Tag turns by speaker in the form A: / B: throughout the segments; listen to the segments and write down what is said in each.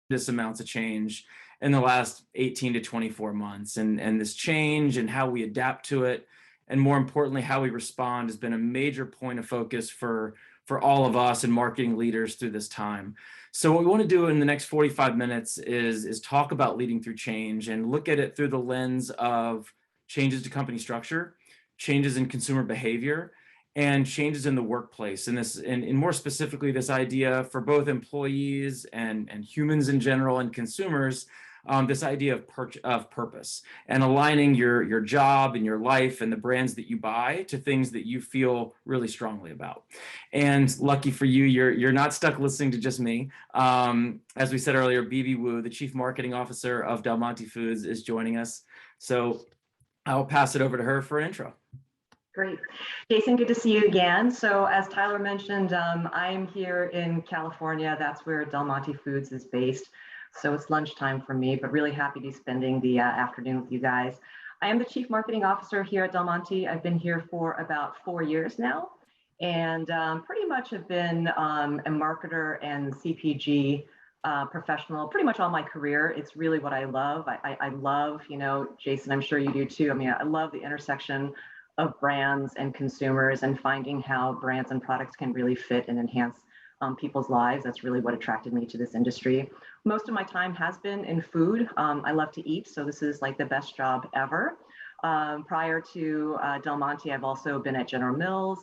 A: tremendous amounts of change in the last 18 to 24 months. And this change and how we adapt to it, and more importantly, how we respond, has been a major point of focus for all of us and marketing leaders through this time. So what we want to do in the next 45 minutes is talk about leading through change and look at it through the lens of changes to company structure, changes in consumer behavior, and changes in the workplace. And more specifically, this idea for both employees and humans in general and consumers, this idea of purpose and aligning your job and your life and the brands that you buy to things that you feel really strongly about. And lucky for you, you're not stuck listening to just me. As we said earlier, Bibie Wu, the Chief Marketing Officer of Del Monte Foods, is joining us. So I'll pass it over to her for an intro.
B: Great. Jason, good to see you again. So as Tyler mentioned, I am here in California. That's where Del Monte Foods is based. So it's lunchtime for me, but really happy to be spending the afternoon with you guys. I am the Chief Marketing Officer here at Del Monte. I've been here for about 4 years now, and pretty much have been a marketer and CPG professional pretty much all my career. It's really what I love. I love, Jason, I'm sure you do too. I mean, I love the intersection of brands and consumers and finding how brands and products can really fit and enhance people's lives. That's really what attracted me to this industry. Most of my time has been in food. I love to eat, so this is like the best job ever. Prior to Del Monte, I've also been at General Mills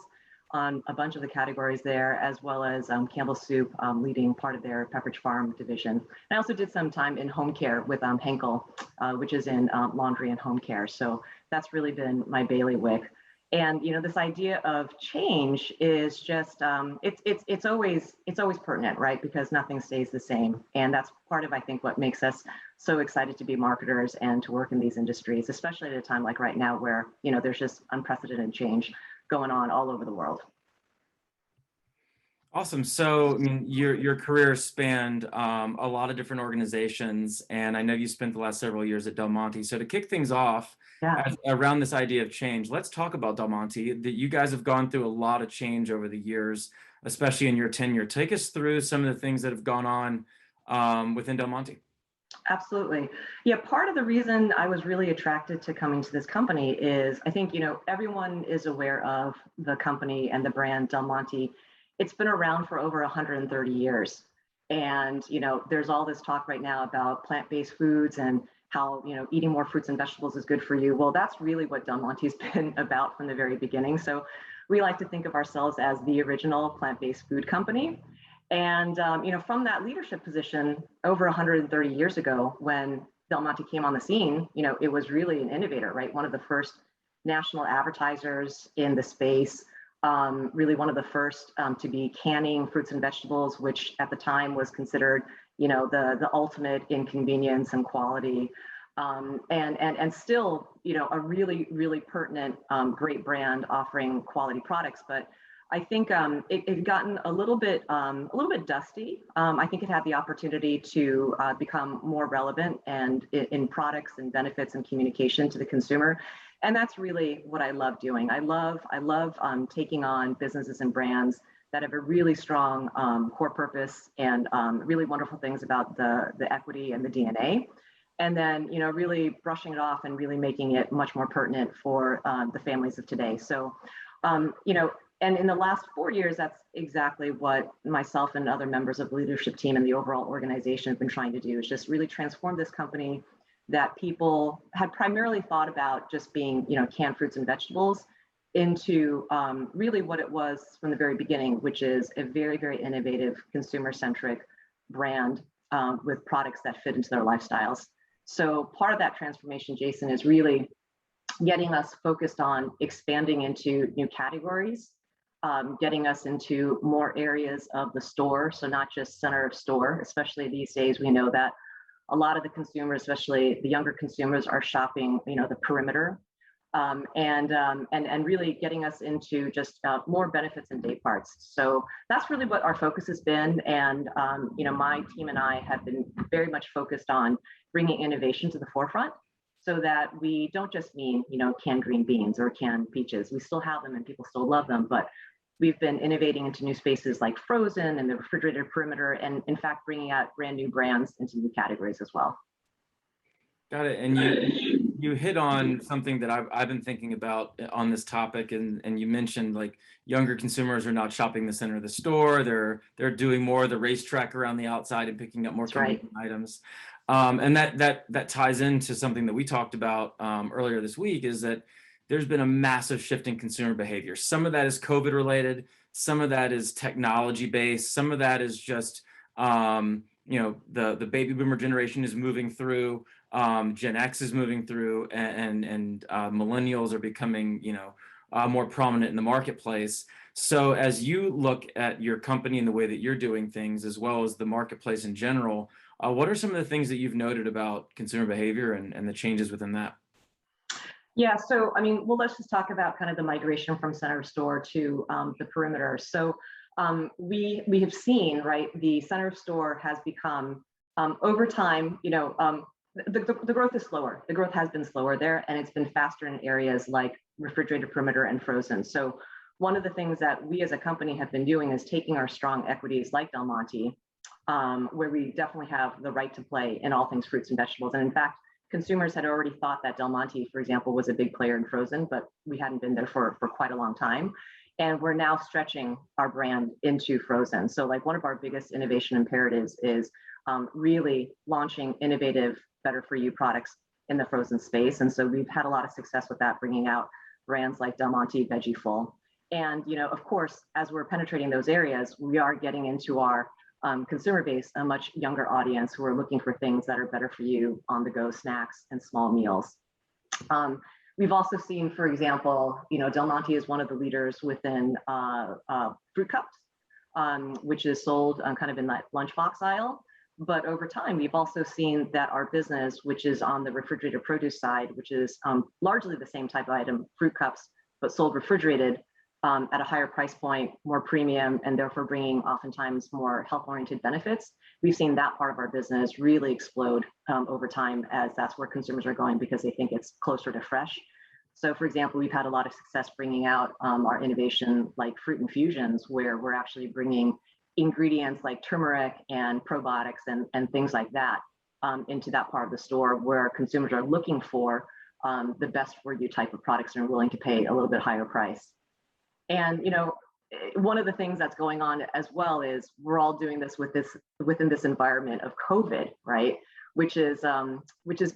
B: on a bunch of the categories there, as well as Campbell Soup, leading part of their Pepperidge Farm division. I also did some time in home care with Henkel, which is in laundry and home care. So that's really been my bailiwick. And this idea of change is just it's always pertinent, right? Because nothing stays the same, and that's part of, I think, what makes us so excited to be marketers and to work in these industries, especially at a time like right now where there's just unprecedented change going on all over the world.
A: Awesome. So, I mean, your career spanned a lot of different organizations, and I know you spent the last several years at Del Monte. So, to kick things off, around this idea of change, let's talk about Del Monte. That you guys have gone through a lot of change over the years, especially in your tenure. Take us through some of the things that have gone on within Del Monte.
B: Absolutely. Yeah, part of the reason I was really attracted to coming to this company is I think, everyone is aware of the company and the brand Del Monte. It's been around for over 130 years. And, there's all this talk right now about plant-based foods and how, eating more fruits and vegetables is good for you. Well, that's really what Del Monte's been about from the very beginning. So we like to think of ourselves as the original plant-based food company. And, from that leadership position over 130 years ago, when Del Monte came on the scene, it was really an innovator, right? One of the first national advertisers in the space. Really one of the first to be canning fruits and vegetables, which at the time was considered, the ultimate in convenience and quality, and still, a really, really pertinent, great brand offering quality products. But I think it had gotten a little bit dusty. I think it had the opportunity to become more relevant and in products and benefits and communication to the consumer. And that's really what I love doing. I love taking on businesses and brands that have a really strong core purpose and really wonderful things about the equity and the DNA. And then, really brushing it off and really making it much more pertinent for the families of today. So, and in the last 4 years, that's exactly what myself and other members of the leadership team and the overall organization have been trying to do, is just really transform this company that people had primarily thought about just being, canned fruits and vegetables, into really what it was from the very beginning, which is a very, very innovative, consumer-centric brand with products that fit into their lifestyles. So part of that transformation, Jason, is really getting us focused on expanding into new categories, getting us into more areas of the store, so not just center of store. Especially these days, we know that a lot of the consumers, especially the younger consumers, are shopping, the perimeter, and really getting us into just more benefits and day parts. So that's really what our focus has been. And, my team and I have been very much focused on bringing innovation to the forefront, so that we don't just mean, canned green beans or canned peaches. We still have them and people still love them, but we've been innovating into new spaces like frozen and the refrigerated perimeter, and in fact, bringing out brand new brands into new categories as well.
A: Got it. And you hit on something that I've been thinking about on this topic, and you mentioned like younger consumers are not shopping the center of the store. They're doing more of the racetrack around the outside and picking up more convenient items. And that ties into something that we talked about earlier this week, is that there's been a massive shift in consumer behavior. Some of that is COVID related, some of that is technology based, some of that is just the baby boomer generation is moving through. Gen X is moving through, and millennials are becoming, more prominent in the marketplace. So as you look at your company and the way that you're doing things, as well as the marketplace in general, what are some of the things that you've noted about consumer behavior and the changes within that?
B: Yeah, so I mean, well, let's just talk about kind of the migration from center store to the perimeter. So we have seen, right, the center store has become over time, the growth is slower. The growth has been slower there, and it's been faster in areas like refrigerated perimeter and frozen. So one of the things that we as a company have been doing is taking our strong equities like Del Monte, where we definitely have the right to play in all things fruits and vegetables. And in fact, consumers had already thought that Del Monte, for example, was a big player in frozen, but we hadn't been there for quite a long time. And we're now stretching our brand into frozen. So like one of our biggest innovation imperatives is really launching innovative, better for you products in the frozen space. And so we've had a lot of success with that, bringing out brands like Del Monte Veggie Full. And, of course, as we're penetrating those areas, we are getting into our consumer base, a much younger audience who are looking for things that are better for you, on the go snacks and small meals. We've also seen, for example, Del Monte is one of the leaders within fruit cups, which is sold kind of in that lunchbox aisle. But over time, we've also seen that our business, which is on the refrigerated produce side, which is largely the same type of item, fruit cups, but sold refrigerated, at a higher price point, more premium, and therefore bringing oftentimes more health-oriented benefits. We've seen that part of our business really explode over time, as that's where consumers are going because they think it's closer to fresh. So for example, we've had a lot of success bringing out our innovation like fruit infusions, where we're actually bringing ingredients like turmeric and probiotics and things like that into that part of the store, where consumers are looking for the best for you type of products and are willing to pay a little bit higher price. And one of the things that's going on as well is we're all doing this within this environment of COVID, right? Which has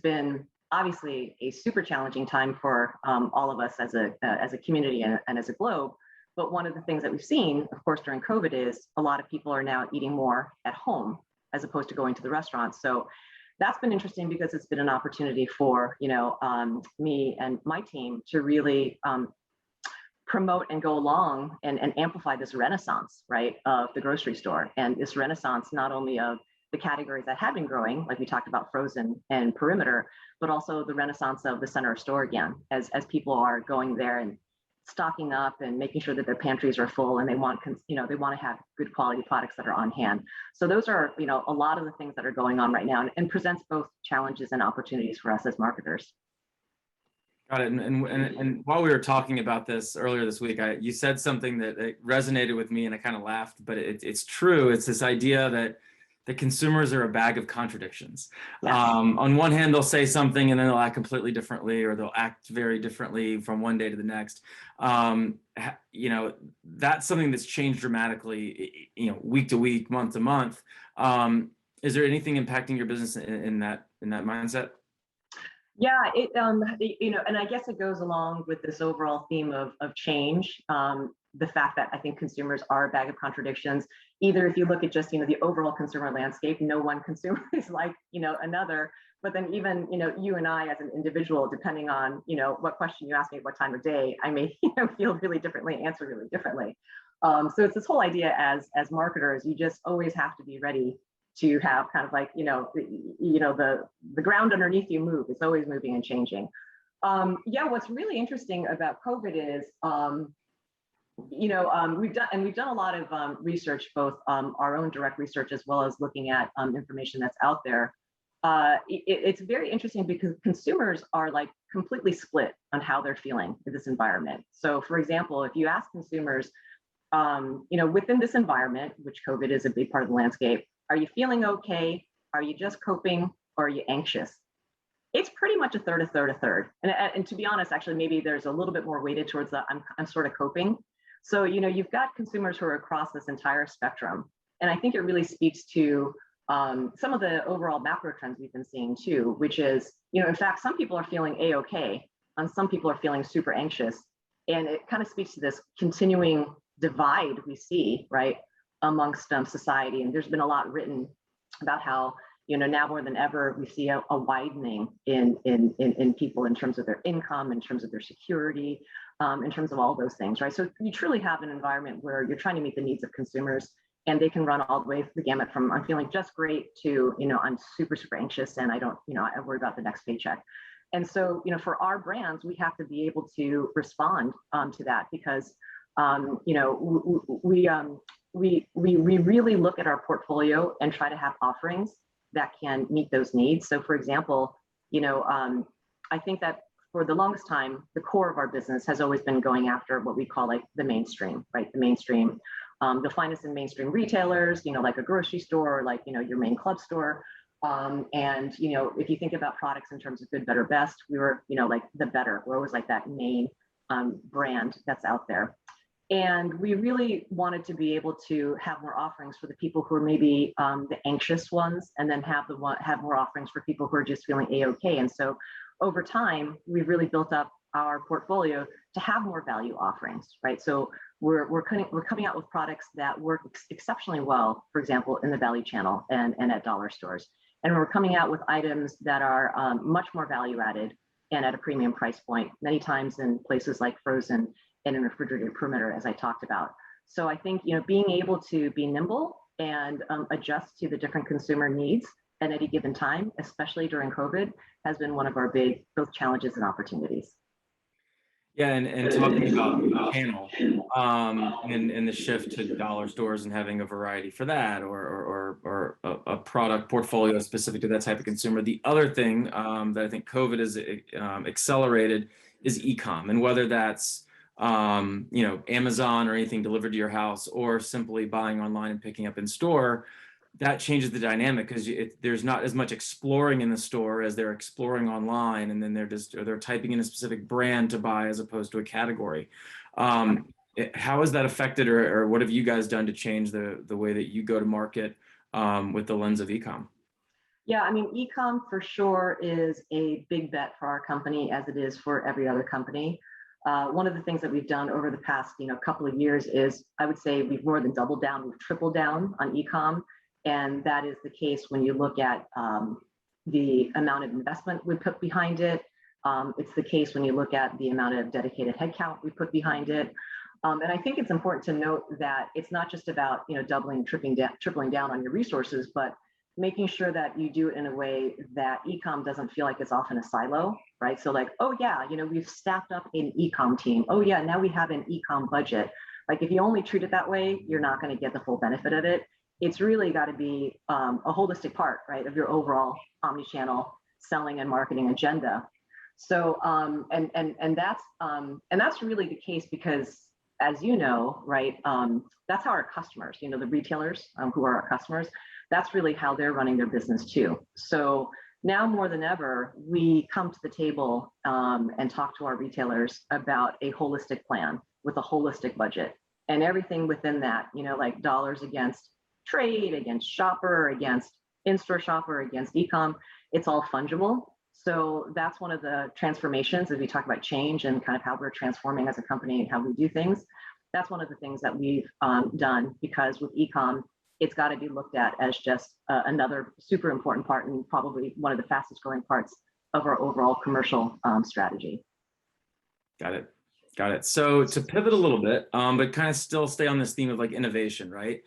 B: been obviously a super challenging time for all of us as a community and as a globe. But one of the things that we've seen, of course, during COVID is a lot of people are now eating more at home as opposed to going to the restaurants. So that's been interesting because it's been an opportunity for me and my team to really promote and go along and amplify this renaissance, right, of the grocery store, and this renaissance not only of the categories that have been growing, like we talked about frozen and perimeter, but also the renaissance of the center of store again, as people are going there and stocking up and making sure that their pantries are full, and they want to have good quality products that are on hand. So those are a lot of the things that are going on right now, and presents both challenges and opportunities for us as marketers.
A: Got it. And while we were talking about this earlier this week, you said something that resonated with me, and I kind of laughed, but it's true. It's this idea that the consumers are a bag of contradictions. Yes. On one hand, they'll say something and then they'll act completely differently, or they'll act very differently from one day to the next. That's something that's changed dramatically, week to week, month to month. Is there anything impacting your business in that mindset?
B: Yeah, and I guess it goes along with this overall theme of change. The fact that I think consumers are a bag of contradictions. Either if you look at just the overall consumer landscape, no one consumer is like another. But then even you and I as an individual, depending on what question you ask me, what time of day, I may feel really differently, answer really differently. So it's this whole idea as marketers, you just always have to be ready to have kind of like the ground underneath you move. It's always moving and changing. What's really interesting about COVID is we've done a lot of research, both our own direct research as well as looking at information that's out there. It's very interesting because consumers are like completely split on how they're feeling in this environment. So for example, if you ask consumers within this environment, which COVID is a big part of the landscape, are you feeling okay? Are you just coping, or are you anxious? It's pretty much a third, a third, a third. And to be honest, actually, maybe there's a little bit more weighted towards the I'm sort of coping. So, you've got consumers who are across this entire spectrum. And I think it really speaks to some of the overall macro trends we've been seeing too, which is, in fact, some people are feeling A-okay, and some people are feeling super anxious. And it kind of speaks to this continuing divide we see, right, amongst society. And there's been a lot written about how, now more than ever, we see a widening in people in terms of their income, in terms of their security, in terms of all those things, right? So you truly have an environment where you're trying to meet the needs of consumers, and they can run all the way the gamut from I'm feeling just great to, I'm super, super anxious and I don't, I worry about the next paycheck. And so, for our brands, we have to be able to respond to that because, we really look at our portfolio and try to have offerings that can meet those needs. So for example, I think that for the longest time, the core of our business has always been going after what we call like the mainstream, right? The mainstream, you'll find us in mainstream retailers, like a grocery store, like, your main club store. And, if you think about products in terms of good, better, best, we were, like the better, we're always like that main brand that's out there. And we really wanted to be able to have more offerings for the people who are maybe the anxious ones, and then have more offerings for people who are just feeling A-okay. And so over time, we've really built up our portfolio to have more value offerings, right? So we're coming out with products that work exceptionally well, for example, in the value channel and at dollar stores. And we're coming out with items that are much more value added and at a premium price point, many times in places like frozen and in refrigerated perimeter, as I talked about. So I think, being able to be nimble and adjust to the different consumer needs at any given time, especially during COVID, has been one of our big both challenges and opportunities.
A: Yeah, and talking about channel, and the shift to dollar stores and having a variety for that, or a product portfolio specific to that type of consumer. The other thing that I think COVID has accelerated is e-com, and whether that's Amazon or anything delivered to your house, or simply buying online and picking up in store. That changes the dynamic because there's not as much exploring in the store as they're exploring online, and then they're typing in a specific brand to buy as opposed to a category. How has that affected, or what have you guys done to change the way that you go to market with the lens of e-com?
B: Yeah, I mean, e-com for sure is a big bet for our company, as it is for every other company. One of the things that we've done over the past couple of years is, I would say, we've more than doubled down, we've tripled down on e-com. And that is the case when you look at the amount of investment we put behind it. It's the case when you look at the amount of dedicated headcount we put behind it. And I think it's important to note that it's not just about doubling, tripling down on your resources, but making sure that you do it in a way that e-com doesn't feel like it's off in a silo, right? So like, oh yeah, we've staffed up an e-com team. Oh yeah, now we have an e-com budget. Like if you only treat it that way, you're not going to get the full benefit of it. It's really got to be a holistic part, right, of your overall omni-channel selling and marketing agenda. So, and that's really the case because, as you know, right, that's how our customers, the retailers who are our customers, that's really how they're running their business too. So now more than ever, we come to the table and talk to our retailers about a holistic plan with a holistic budget, and everything within that, like dollars against trade, against shopper, against in-store shopper, against e-com, it's all fungible. So that's one of the transformations as we talk about change and kind of how we're transforming as a company and how we do things. That's one of the things that we've done, because with e-com, it's got to be looked at as just another super important part, and probably one of the fastest growing parts of our overall commercial strategy.
A: Got it. So to pivot a little bit, but kind of still stay on this theme of like innovation, right?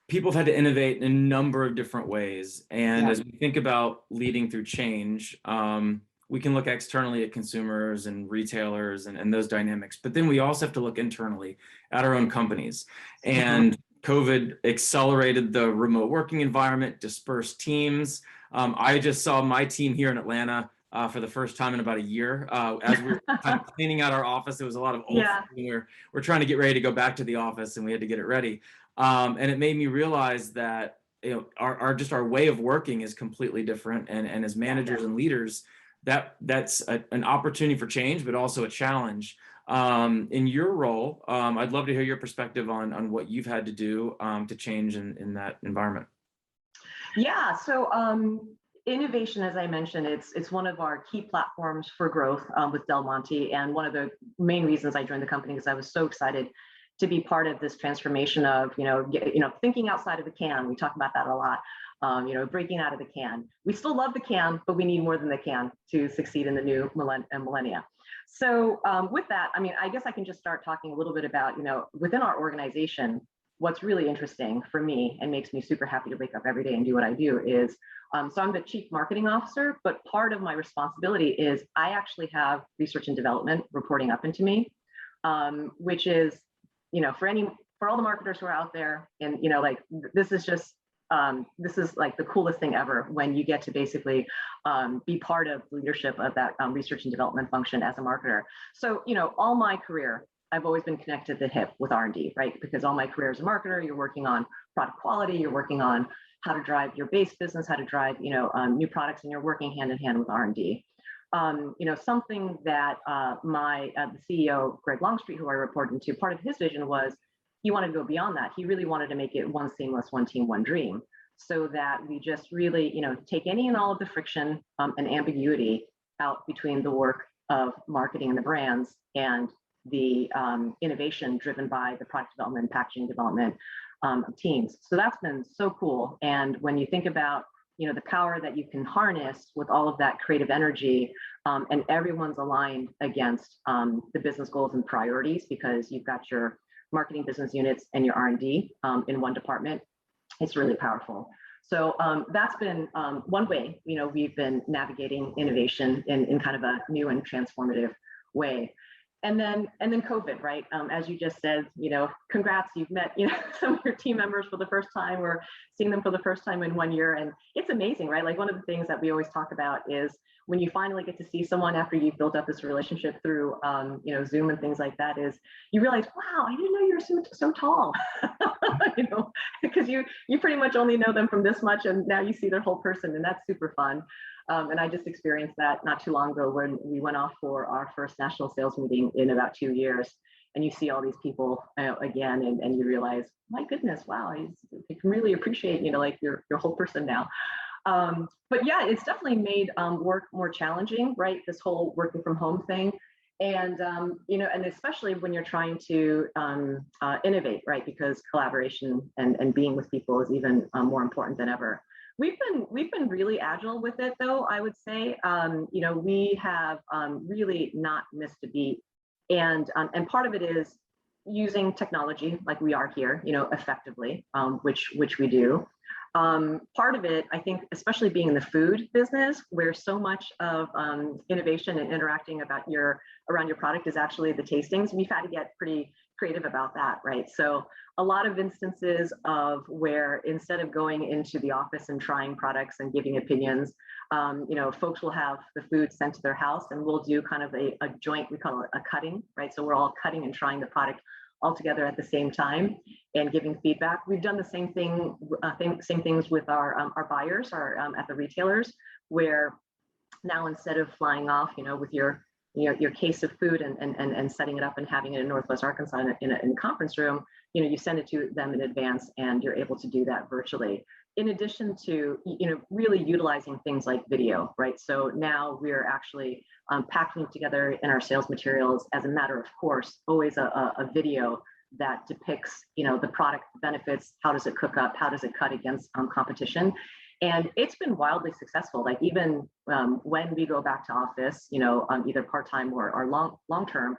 A: People have had to innovate in a number of different ways. And as we think about leading through change, we can look externally at consumers and retailers and those dynamics, but then we also have to look internally at our own companies. And COVID accelerated the remote working environment, dispersed teams. I just saw my team here in Atlanta for the first time in about a year. As we were kind of cleaning out our office, there was a lot of old
B: Yeah.
A: things. We're trying to get ready to go back to the office, and we had to get it ready. And it made me realize that our way of working is completely different, and as managers and leaders, that's an opportunity for change, but also a challenge. In your role, I'd love to hear your perspective on what you've had to do to change in that environment.
B: Yeah, so innovation, as I mentioned, it's one of our key platforms for growth with Del Monte, and one of the main reasons I joined the company is I was so excited to be part of this transformation of thinking outside of the can. We talk about that a lot. Breaking out of the can. We still love the can, but we need more than the can to succeed in the new millennia. So with that, I mean, I guess I can just start talking a little bit about, within our organization, what's really interesting for me and makes me super happy to wake up every day and do what I do is, so I'm the chief marketing officer, but part of my responsibility is I actually have research and development reporting up into me, which is, for all the marketers who are out there, and, this is like the coolest thing ever when you get to basically be part of leadership of that research and development function as a marketer. So, all my career, I've always been connected to the hip with R&D, right? Because all my career as a marketer, you're working on product quality, you're working on how to drive your base business, how to drive, new products, and you're working hand in hand with R&D. Something that the CEO, Greg Longstreet, who I reported to, part of his vision was he wanted to go beyond that. He really wanted to make it one seamless, one team, one dream, so that we just really, take any and all of the friction and ambiguity out between the work of marketing and the brands and the innovation driven by the product development and packaging development teams. So that's been so cool. And when you think about, the power that you can harness with all of that creative energy, and everyone's aligned against the business goals and priorities, because you've got your marketing business units and your R&D in one department, it's really powerful. So that's been one way, we've been navigating innovation in kind of a new and transformative way. And then COVID, right? As you just said, congrats, you've met, some of your team members for the first time, or seeing them for the first time in 1 year. And it's amazing, right? Like, one of the things that we always talk about is when you finally get to see someone after you've built up this relationship through, Zoom and things like that, is you realize, wow, I didn't know you were so tall, because you pretty much only know them from this much, and now you see their whole person, and that's super fun. And I just experienced that not too long ago when we went off for our first national sales meeting in about 2 years. And you see all these people again, and you realize, my goodness, wow, I can really appreciate, like your whole person now. But yeah, it's definitely made work more challenging, right? This whole working from home thing. And, and especially when you're trying to innovate, right? Because collaboration and being with people is even more important than ever. We've been really agile with it, though, I would say. We have really not missed a beat. And part of it is using technology like we are here, effectively, which we do. Part of it, I think, especially being in the food business, where so much of innovation and interacting around your product is actually the tastings, we've had to get pretty creative about that, right? So a lot of instances of where, instead of going into the office and trying products and giving opinions, folks will have the food sent to their house, and we'll do kind of a joint, we call it a cutting, right? So we're all cutting and trying the product all together at the same time and giving feedback. We've done the same things with our buyers, at the retailers, where now, instead of flying off, with your case of food and setting it up and having it in Northwest Arkansas in a conference room, you send it to them in advance, and you're able to do that virtually. In addition to, really utilizing things like video, right? So now we're actually packing together in our sales materials, as a matter of course, always a video that depicts, the product benefits, how does it cook up, how does it cut against competition. And it's been wildly successful. Like, even when we go back to office, either part-time or long-term,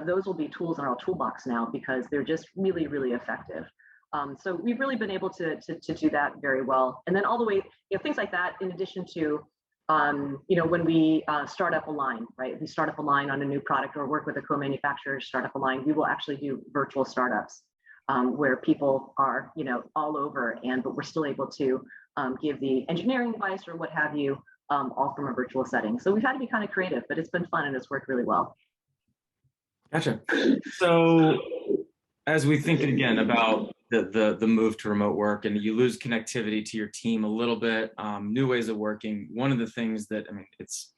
B: those will be tools in our toolbox now, because they're just really, really effective. So we've really been able to do that very well. And then all the way, things like that, in addition to, when we start up a line, right? We start up a line on a new product, or work with a co-manufacturer, start up a line, we will actually do virtual startups, where people are, all over, but we're still able to give the engineering advice or what have you all from a virtual setting. So we've had to be kind of creative, but it's been fun and it's worked really well.
A: Gotcha. So as we think again about the move to remote work, and you lose connectivity to your team a little bit, new ways of working, one of the things that, I mean, it's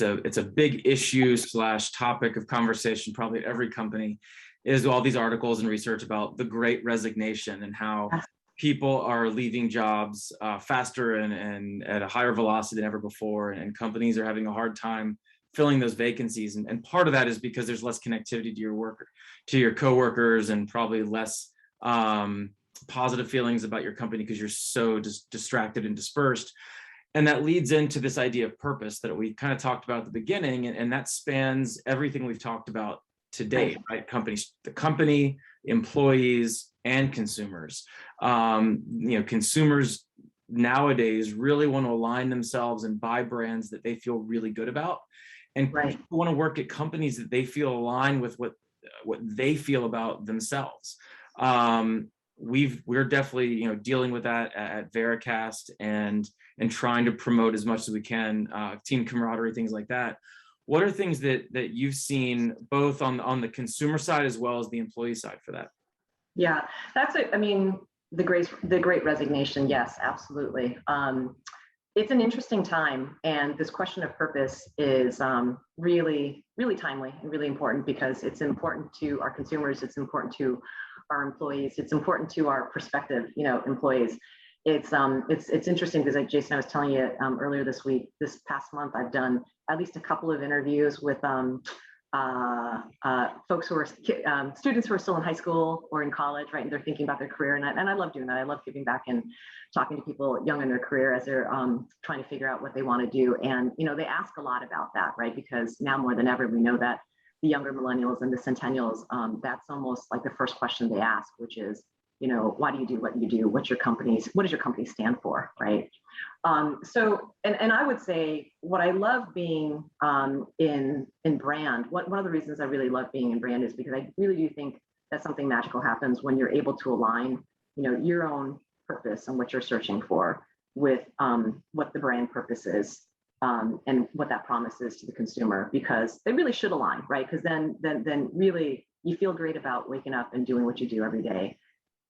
A: a big issue / topic of conversation probably at every company, is all these articles and research about the Great Resignation and how people are leaving jobs faster and at a higher velocity than ever before, and companies are having a hard time filling those vacancies. And part of that is because there's less connectivity to your coworkers, and probably less positive feelings about your company because you're so distracted and dispersed. And that leads into this idea of purpose that we kind of talked about at the beginning, and that spans everything we've talked about to date, right? The company, employees, and consumers. Consumers nowadays really want to align themselves and buy brands that they feel really good about, and people want to work at companies that they feel align with what they feel about themselves. We're definitely dealing with that at Vericast, and trying to promote as much as we can, team camaraderie, things like that. What are things that you've seen both on the consumer side as well as the employee side for that?
B: Yeah, that's it. I mean, the great resignation. Yes, absolutely. It's an interesting time, and this question of purpose is really, really timely and really important, because it's important to our consumers, it's important to our employees, it's important to our prospective, employees. It's interesting because, like Jason, I was telling you earlier this past month, I've done at least a couple of interviews with folks who are students who are still in high school or in college, right? And they're thinking about their career. And I love doing that. I love giving back and talking to people young in their career as they're trying to figure out what they want to do. And, they ask a lot about that, right? Because now more than ever, we know that the younger millennials and the centennials, that's almost like the first question they ask, which is, why do you do what you do? What does your company stand for, right? So I would say what I love being in brand, one of the reasons I really love being in brand is because I really do think that something magical happens when you're able to align, your own purpose and what you're searching for with what the brand purpose is, and what that promise is to the consumer, because they really should align, right? Because then really you feel great about waking up and doing what you do every day.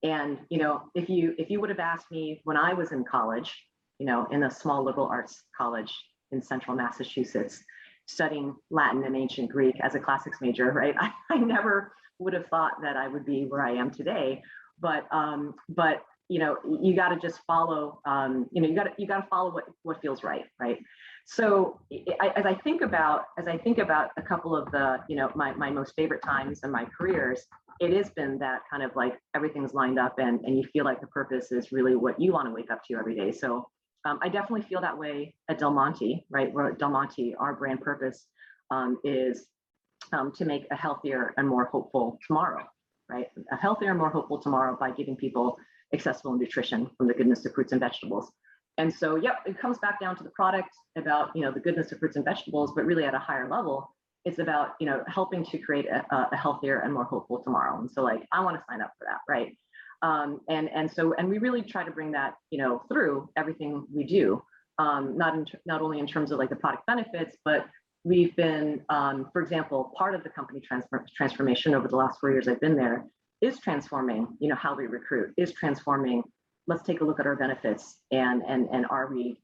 B: And, if you would have asked me when I was in college, in a small liberal arts college in central Massachusetts, studying Latin and ancient Greek as a classics major, right? I never would have thought that I would be where I am today. But you got to just follow, you got to follow what feels right, right? So as I think about a couple of the, my most favorite times in my careers, it has been that kind of like everything's lined up, and you feel like the purpose is really what you want to wake up to every day. So I definitely feel that way at Del Monte, right? Where at Del Monte, our brand purpose is to make a healthier and more hopeful tomorrow, right? A healthier and more hopeful tomorrow by giving people accessible nutrition from the goodness of fruits and vegetables. And so, yep, it comes back down to the product, about, the goodness of fruits and vegetables, but really at a higher level, it's about, helping to create a healthier and more hopeful tomorrow. And so, like, I want to sign up for that, right? And we really try to bring that, through everything we do, not only in terms of like the product benefits, but we've been, for example, part of the company transformation over the last 4 years I've been there is transforming, how we recruit, is transforming. Let's take a look at our benefits, and are we,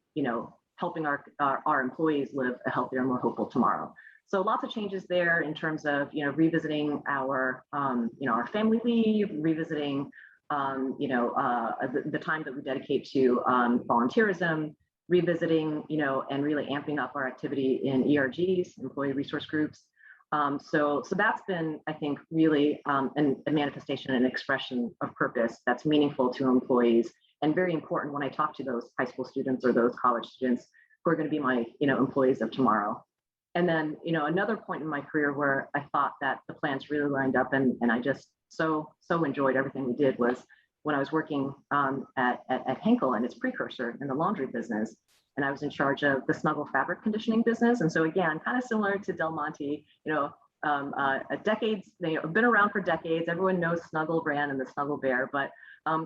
B: helping our employees live a healthier, more hopeful tomorrow. So lots of changes there in terms of, revisiting our, our family leave, revisiting, the time that we dedicate to volunteerism, revisiting, and really amping up our activity in ERGs, employee resource groups. So that's been, I think, really a manifestation and expression of purpose that's meaningful to employees, and very important when I talk to those high school students or those college students who are going to be my, employees of tomorrow. And then, another point in my career where I thought that the plans really lined up, and I just so enjoyed everything we did, was when I was working at Henkel and its precursor in the laundry business. And I was in charge of the Snuggle fabric conditioning business. And so again, kind of similar to Del Monte, decades, been around for decades. Everyone knows Snuggle brand and the Snuggle Bear, but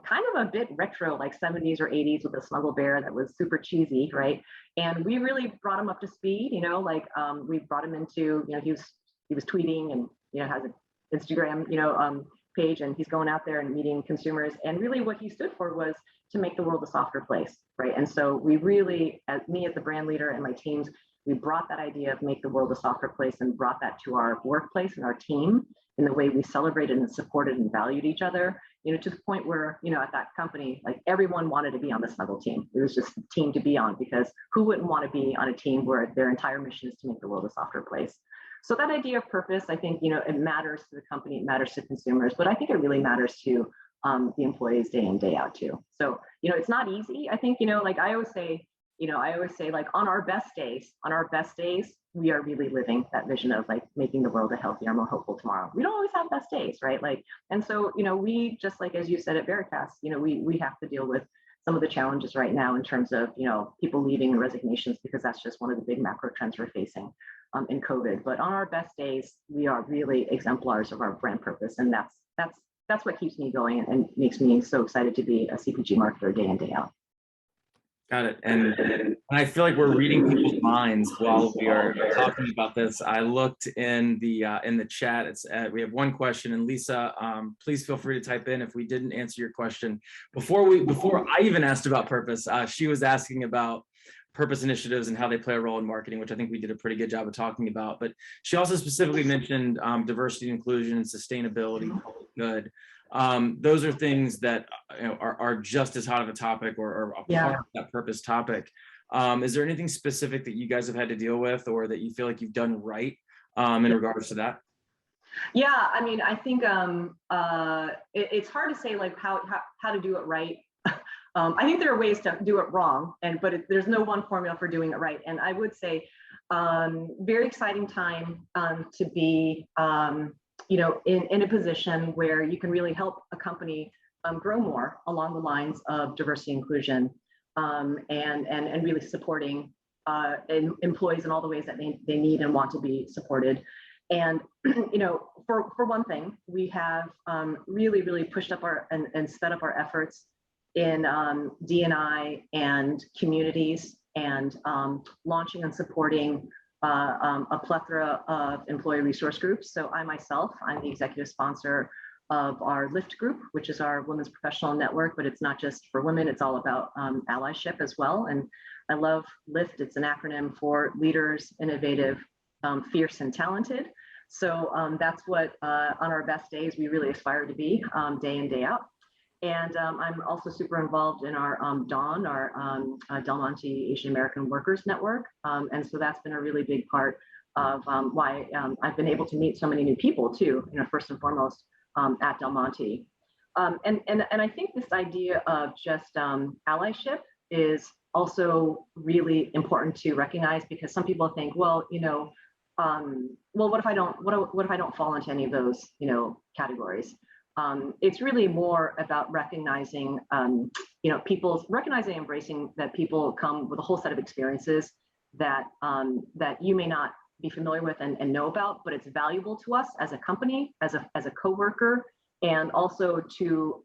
B: kind of a bit retro, like 70s or 80s with a snuggle bear that was super cheesy, right? And we really brought him up to speed, like we brought him into, he was tweeting and, has an Instagram, page, and he's going out there and meeting consumers. And really what he stood for was to make the world a softer place, right? And so we really, as the brand leader and my teams, we brought that idea of make the world a softer place and brought that to our workplace and our team in the way we celebrated and supported and valued each other, to the point where, at that company, like everyone wanted to be on the Snuggle team. It was just a team to be on, because who wouldn't want to be on a team where their entire mission is to make the world a softer place? So that idea of purpose, I think, it matters to the company, it matters to consumers, but I think it really matters to the employees day in, day out too. So, it's not easy. I think, like I always say, like on our best days, we are really living that vision of like making the world a healthier, more hopeful tomorrow. We don't always have best days, right? Like, and so, we just like, as you said at Vericast, we have to deal with some of the challenges right now in terms of, people leaving and resignations, because that's just one of the big macro trends we're facing in COVID. But on our best days, we are really exemplars of our brand purpose. And that's what keeps me going and makes me so excited to be a CPG marketer day in, day out.
A: Got it. And I feel like we're reading people's minds while we are talking about this. I looked in the chat. It's we have one question, and Lisa, please feel free to type in if we didn't answer your question. Before I even asked about purpose, she was asking about purpose initiatives and how they play a role in marketing, which I think we did a pretty good job of talking about. But she also specifically mentioned diversity, inclusion, and sustainability, public good. Those are things that are just as hot of a topic or a part of that purpose topic. Is there anything specific that you guys have had to deal with, or that you feel like you've done right in regards to that?
B: Yeah, I mean, I think it's hard to say like how to do it right. I think there are ways to do it wrong, but there's no one formula for doing it right. And I would say, very exciting time to be, in a position where you can really help a company grow more along the lines of diversity, inclusion, and really supporting employees in all the ways that they need and want to be supported. And for one thing, we have really pushed up and sped up our efforts in D&I and communities, and launching and supporting a plethora of employee resource groups. So I'm the executive sponsor of our LIFT group, which is our women's professional network, but it's not just for women, it's all about allyship as well. And I love LIFT. It's an acronym for Leaders, Innovative, Fierce, and Talented. So that's what on our best days we really aspire to be day in, day out. And I'm also super involved in our DAWN, our Del Monte Asian American Workers Network. And so that's been a really big part of why I've been able to meet so many new people too, first and foremost at Del Monte. And I think this idea of just allyship is also really important to recognize, because some people think, well, what if I don't fall into any of those, categories? It's really more about recognizing, embracing that people come with a whole set of experiences that you may not be familiar with and know about, but it's valuable to us as a company, as a coworker, and also to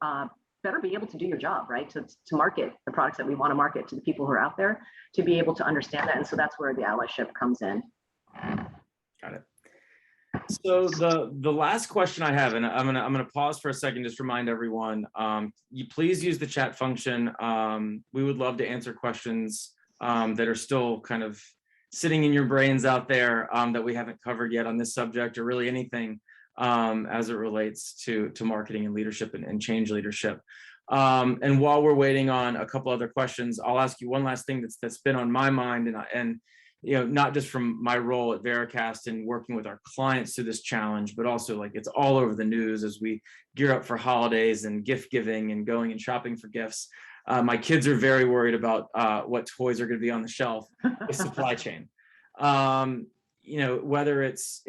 B: better be able to do your job, right? To market the products that we want to market to the people who are out there, to be able to understand that. And so that's where the allyship comes in.
A: Got it. So the last question I have, and I'm gonna pause for a second, just remind everyone, you please use the chat function. We would love to answer questions that are still kind of sitting in your brains out there that we haven't covered yet on this subject, or really anything as it relates to marketing and leadership and change leadership. And while we're waiting on a couple other questions, I'll ask you one last thing that's been on my mind, and not just from my role at Vericast and working with our clients through this challenge, but also like it's all over the news as we gear up for holidays and gift giving and going and shopping for gifts. My kids are very worried about what toys are going to be on the shelf with supply chain. Whether it's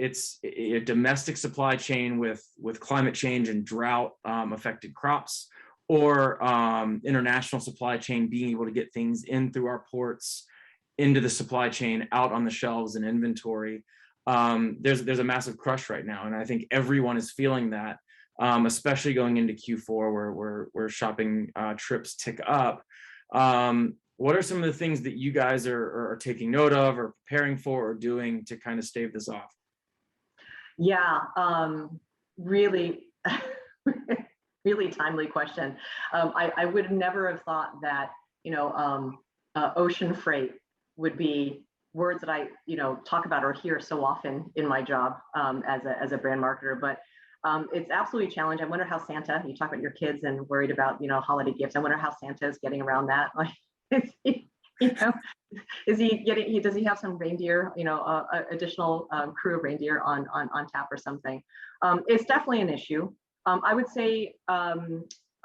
A: a domestic supply chain with climate change and drought affected crops, or international supply chain being able to get things in through our ports into the supply chain, out on the shelves and inventory. There's a massive crush right now, and I think everyone is feeling that. especially going into Q4 where shopping trips tick up. What are some of the things that you guys are taking note of or preparing for or doing to kind of stave this off?
B: Yeah, really, really timely question. I would never have thought that, ocean freight would be words that I, talk about or hear so often in my job as a brand marketer. But it's absolutely a challenge. I wonder how Santa, you talk about your kids and worried about, holiday gifts. I wonder how Santa is getting around that. Like, is he, you know, is he getting, does he have some reindeer, additional crew of reindeer on tap or something? It's definitely an issue. I would say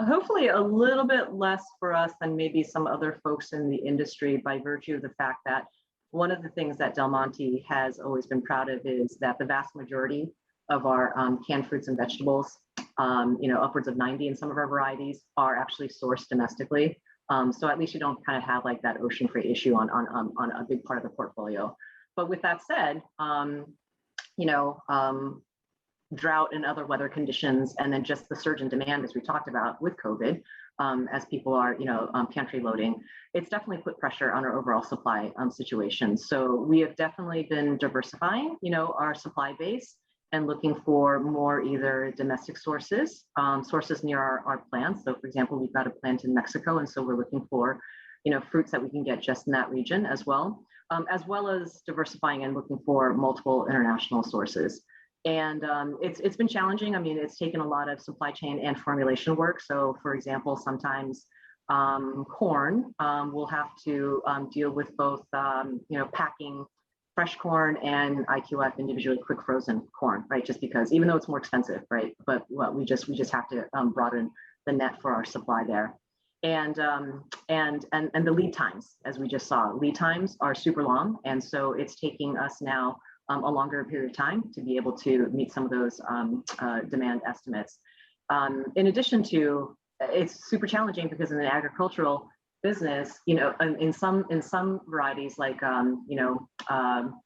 B: hopefully a little bit less for us than maybe some other folks in the industry, by virtue of the fact that one of the things that Del Monte has always been proud of is that the vast majority of our canned fruits and vegetables, upwards of 90 in some of our varieties, are actually sourced domestically. So at least you don't kind of have like that ocean freight issue on a big part of the portfolio. But with that said, drought and other weather conditions, and then just the surge in demand, as we talked about with COVID, as people are, pantry loading, it's definitely put pressure on our overall supply situation. So we have definitely been diversifying, our supply base and looking for more either domestic sources, sources near our plants. So for example, we've got a plant in Mexico, and so we're looking for, fruits that we can get just in that region as well as diversifying and looking for multiple international sources. And it's been challenging. I mean, it's taken a lot of supply chain and formulation work. So for example, sometimes corn, we'll have to deal with both, packing fresh corn and IQF, individually quick frozen corn, right? Just because, even though it's more expensive, right? But we just have to broaden the net for our supply there. And the lead times, as we just saw, lead times are super long. And so it's taking us now a longer period of time to be able to meet some of those demand estimates. In addition to, it's super challenging because in the agricultural business, in some varieties like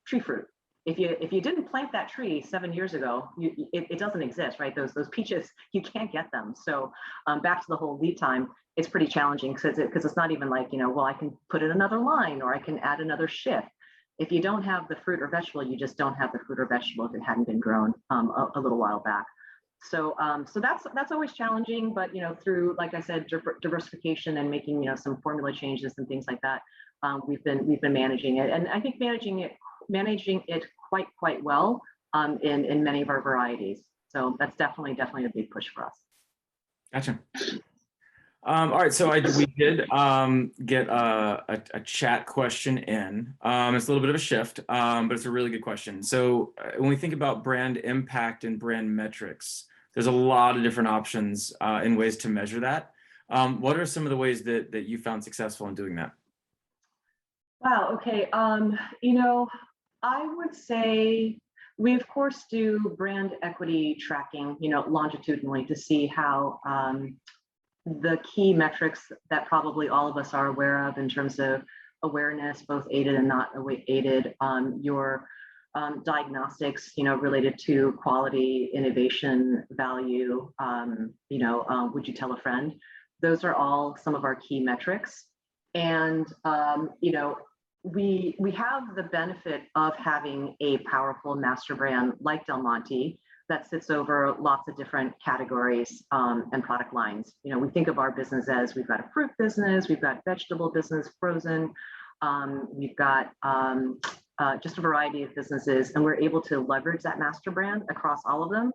B: tree fruit, if you didn't plant that tree 7 years ago, it doesn't exist, right? Those peaches, you can't get them. So back to the whole lead time, it's pretty challenging because it's not even like, well, I can put in another line or I can add another shift. If you don't have the fruit or vegetable, you just don't have the fruit or vegetable if it hadn't been grown a little while back. So that's always challenging, but through, like I said, diversification and making some formula changes and things like that, we've been managing it, and I think managing it quite well in many of our varieties. So that's definitely a big push for us.
A: Gotcha. All right, so we did get a chat question in. It's a little bit of a shift, but it's a really good question. So when we think about brand impact and brand metrics, there's a lot of different options and ways to measure that. What are some of the ways that you found successful in doing that?
B: Wow. Okay. I would say we of course do brand equity tracking, longitudinally, to see how the key metrics that probably all of us are aware of in terms of awareness, both aided and not aided, your diagnostics, related to quality, innovation, value, would you tell a friend? Those are all some of our key metrics. And, we have the benefit of having a powerful master brand like Del Monte that sits over lots of different categories and product lines. We think of our business as we've got a fruit business, we've got vegetable business, frozen, we've got just a variety of businesses, and we're able to leverage that master brand across all of them.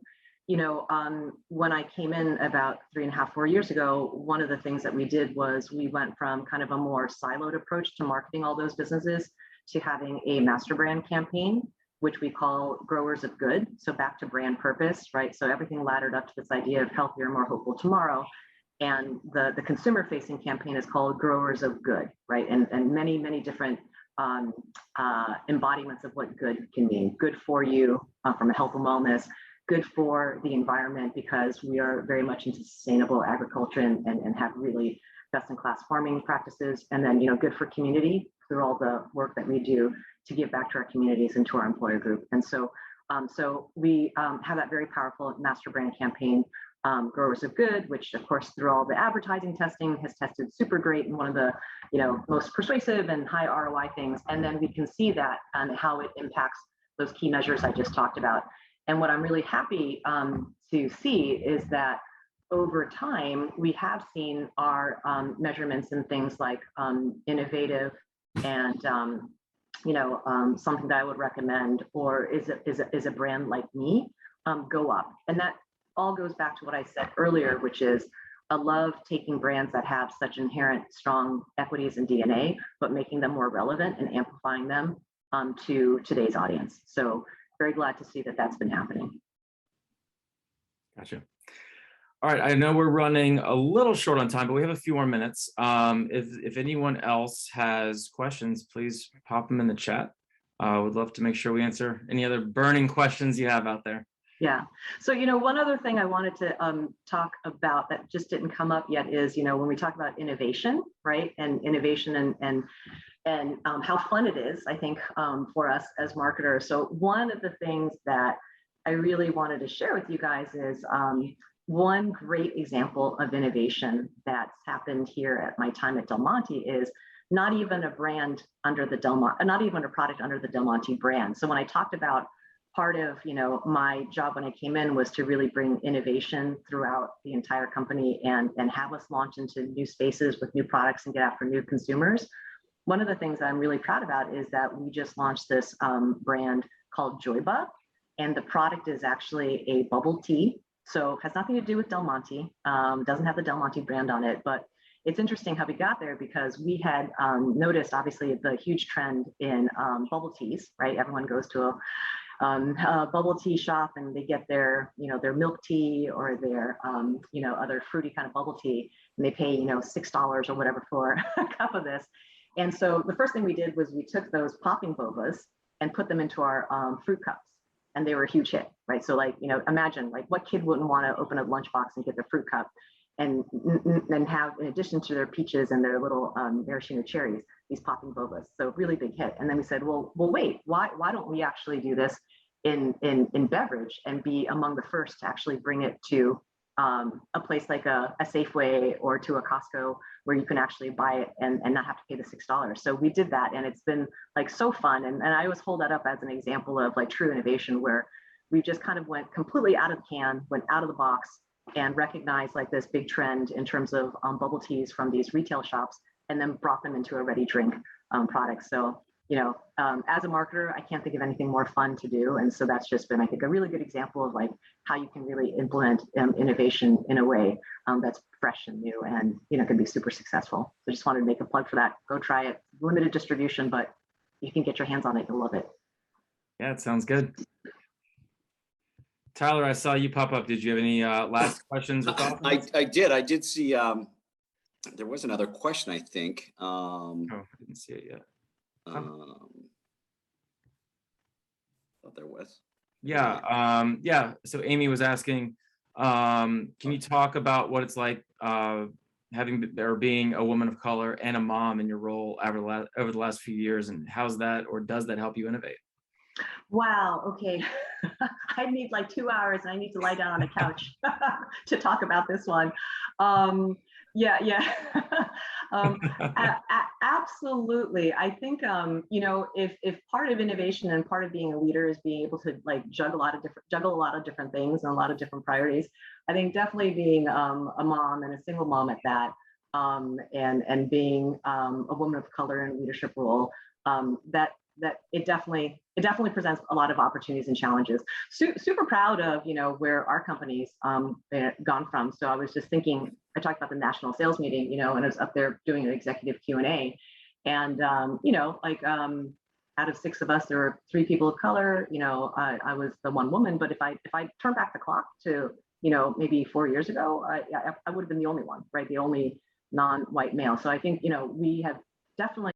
B: When I came in about 3.5, 4 years ago, one of the things that we did was we went from kind of a more siloed approach to marketing all those businesses to having a master brand campaign, which we call Growers of Good. So back to brand purpose, right? So everything laddered up to this idea of healthier, more hopeful tomorrow. And the consumer facing campaign is called Growers of Good, right? And many different embodiments of what good can mean. Good for you from a health and wellness, good for the environment because we are very much into sustainable agriculture and have really best-in-class farming practices. And then, good for community through all the work that we do to give back to our communities and to our employer group. And so we have that very powerful master brand campaign. Growers of Good, which of course through all the advertising testing has tested super great and one of the most persuasive and high ROI things. And then we can see that and how it impacts those key measures I just talked about. And what I'm really happy to see is that over time, we have seen our measurements in things like innovative and something that I would recommend, or is a brand like me, go up. And that all goes back to what I said earlier, which is I love taking brands that have such inherent strong equities and DNA, but making them more relevant and amplifying them to today's audience. So very glad to see that that's been happening.
A: Gotcha. All right, I know we're running a little short on time, but we have a few more minutes. If anyone else has questions, please pop them in the chat. Would love to make sure we answer any other burning questions you have out there.
B: Yeah. So, one other thing I wanted to talk about that just didn't come up yet is, when we talk about innovation, right? And innovation and how fun it is, I think, for us as marketers. So one of the things that I really wanted to share with you guys is one great example of innovation that's happened here at my time at Del Monte is not even a brand under the not even a product under the Del Monte brand. So when I talked about part of my job when I came in was to really bring innovation throughout the entire company and have us launch into new spaces with new products and get after new consumers. One of the things that I'm really proud about is that we just launched this brand called Joyba, and the product is actually a bubble tea. So has nothing to do with Del Monte, doesn't have the Del Monte brand on it, but it's interesting how we got there because we had noticed obviously the huge trend in bubble teas, right? Everyone goes to a bubble tea shop and they get their milk tea or their other fruity kind of bubble tea, and they pay $6 or whatever for a cup of this. And so the first thing we did was we took those popping bobas and put them into our fruit cups, and they were a huge hit, right? So imagine what kid wouldn't want to open a lunchbox and get their fruit cup and have, in addition to their peaches and their little maraschino cherries, these popping bobas. So really big hit. And then we said, well, wait, why don't we actually do this in beverage and be among the first to actually bring it to a place like a Safeway or to a Costco where you can actually buy it and not have to pay the $6. So we did that, and it's been so fun. And I always hold that up as an example of true innovation, where we just kind of went completely out of the can, went out of the box, and recognized this big trend in terms of bubble teas from these retail shops, and then brought them into a ready drink product. So, as a marketer, I can't think of anything more fun to do. And so that's just been, I think, a really good example of how you can really implement innovation in a way that's fresh and new and, can be super successful. So just wanted to make a plug for that. Go try it. Limited distribution, but you can get your hands on it. You'll love it.
A: Yeah, it sounds good. Tyler, I saw you pop up. Did you have any last questions or thoughts?
C: I did see there was another question, I think.
A: Oh, I didn't see it yet.
C: Thought there was.
A: Yeah. So Amy was asking, can you talk about what it's like being a woman of color and a mom in your role over the last few years, and how's that, or does that help you innovate?
B: Wow. Okay. I need 2 hours and I need to lie down on a couch to talk about this one. Yeah. Absolutely. I think, if part of innovation and part of being a leader is being able to juggle a lot of different things and a lot of different priorities, I think definitely being a mom and a single mom at that, and being a woman of color in a leadership role, that it definitely presents a lot of opportunities and challenges. Super proud of where our company's gone from. So I was just thinking, I talked about the national sales meeting, and I was up there doing an executive Q&A, and out of 6 of us, there were 3 people of color. I was the one woman, but if I turn back the clock to maybe 4 years ago, I would have been the only one, right? The only non-white male. So I think we have definitely